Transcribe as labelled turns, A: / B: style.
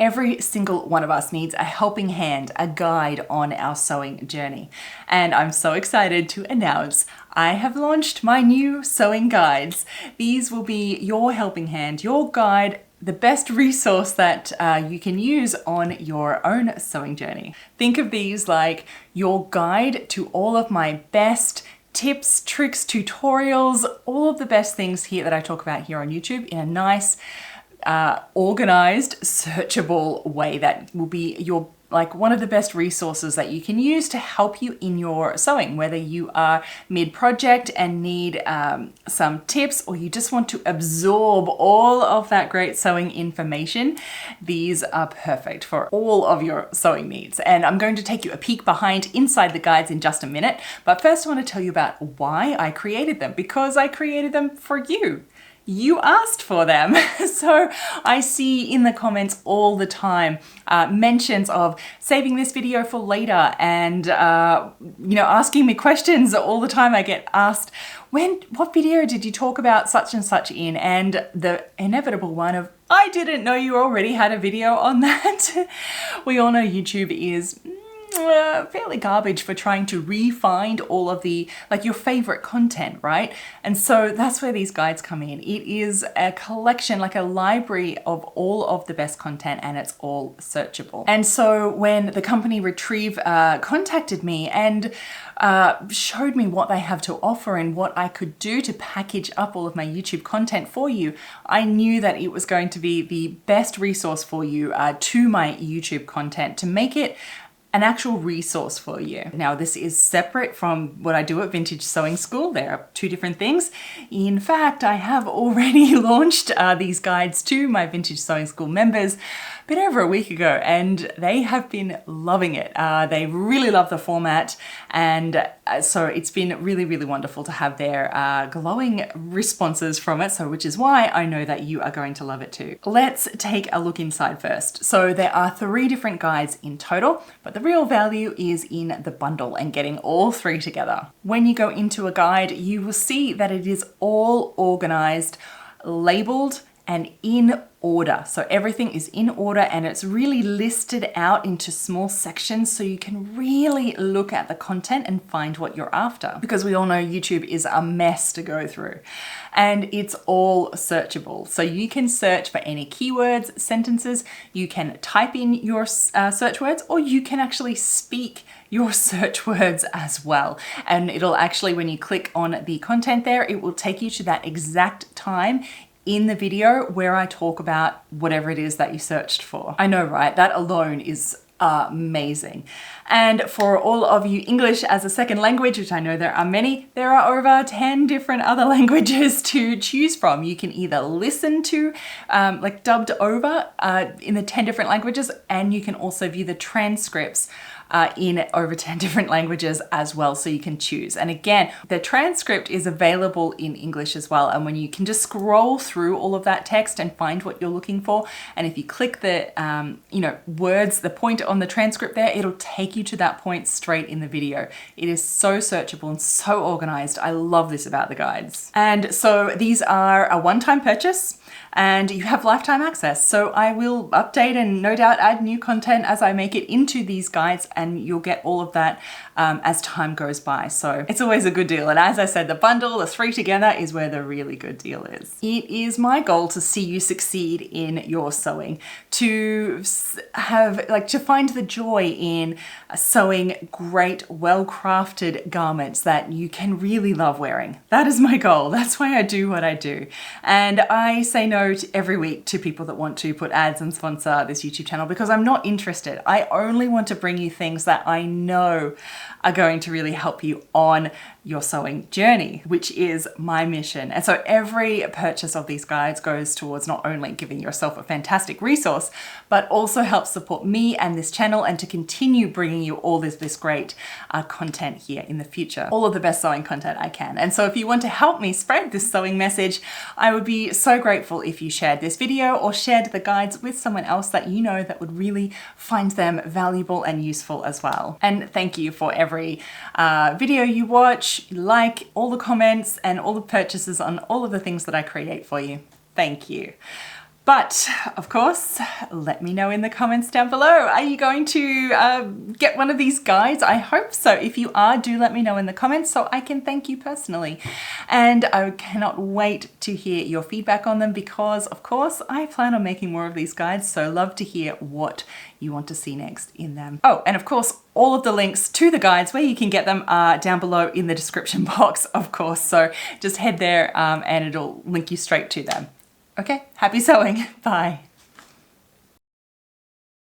A: Every single one of us needs a helping hand, a guide on our sewing journey. And I'm so excited to announce I have launched my new sewing guides. These will be your helping hand, your guide, the best resource that you can use on your own sewing journey. Think of these like your guide to all of my best tips, tricks, tutorials, all of the best things here that I talk about here on YouTube in a nice, organized, searchable way that will be your one of the best resources that you can use to help you in your sewing, whether you are mid-project and need some tips, or you just want to absorb all of that great sewing information. These are perfect for all of your sewing needs. And I'm going to take you a peek inside the guides in just a minute. But first I want to tell you about why I created them, because I created them for you. You asked for them. So I see in the comments all the time mentions of saving this video for later and, asking me questions all the time. I get asked, what video did you talk about such and such in? And the inevitable one of, I didn't know you already had a video on that. We all know YouTube is fairly garbage for trying to re-find all of the your favorite content, right? And so that's where these guides come in. It is a collection, like a library of all of the best content, and it's all searchable. And so when the company Retrieve contacted me and showed me what they have to offer and what I could do to package up all of my YouTube content for you, I knew that it was going to be the best resource for you to my YouTube content, to make it an actual resource for you. Now, this is separate from what I do at Vintage Sewing School. There are two different things. In fact, I have already launched these guides to my Vintage Sewing School members a bit over a week ago, and they have been loving it. They really love the format, and so it's been really, really wonderful to have their glowing responses from it, which is why I know that you are going to love it too. Let's take a look inside first. So there are 3 different guides in total, but the real value is in the bundle and getting all 3 together. When you go into a guide, you will see that it is all organized, labeled, and in order. So everything is in order, and it's really listed out into small sections so you can really look at the content and find what you're after. Because we all know YouTube is a mess to go through, and it's all searchable. So you can search for any keywords, sentences, you can type in your search words, or you can actually speak your search words as well. And it'll actually, when you click on the content there, it will take you to that exact time in the video where I talk about whatever it is that you searched for. I know, right? That alone is amazing. And for all of you English as a second language, which I know there are many, there are over 10 different other languages to choose from. You can either listen to dubbed over in the 10 different languages, and you can also view the transcripts in over 10 different languages as well, so you can choose. And again, the transcript is available in English as well, and when you can just scroll through all of that text and find what you're looking for, and if you click the words, the point on the transcript there, it'll take you to that point straight in the video. It is so searchable and so organized. I love this about the guides. And so these are a one-time purchase, and you have lifetime access. So I will update and no doubt add new content as I make it into these guides, and you'll get all of that as time goes by. So it's always a good deal. And as I said, the bundle, the 3 together, is where the really good deal is. It is my goal to see you succeed in your sewing, to find the joy in sewing great, well-crafted garments that you can really love wearing. That is my goal. That's why I do what I do. And I say no every week to people that want to put ads and sponsor this YouTube channel, because I'm not interested. I only want to bring you things that I know are going to really help you on your sewing journey, which is my mission. And so every purchase of these guides goes towards not only giving yourself a fantastic resource, but also helps support me and this channel, and to continue bringing you all this great content here in the future. All of the best sewing content I can. And so if you want to help me spread this sewing message, I would be so grateful if you shared this video or shared the guides with someone else that you know that would really find them valuable and useful as well. And thank you for every video you watch, like, all the comments, and all the purchases on all of the things that I create for you. Thank you. But of course, let me know in the comments down below. Are you going to get one of these guides? I hope so. If you are, do let me know in the comments so I can thank you personally. And I cannot wait to hear your feedback on them because, of course, I plan on making more of these guides. So love to hear what you want to see next in them. Oh, and of course, all of the links to the guides where you can get them are down below in the description box, of course. So just head there and it'll link you straight to them. Okay, happy sewing. Bye.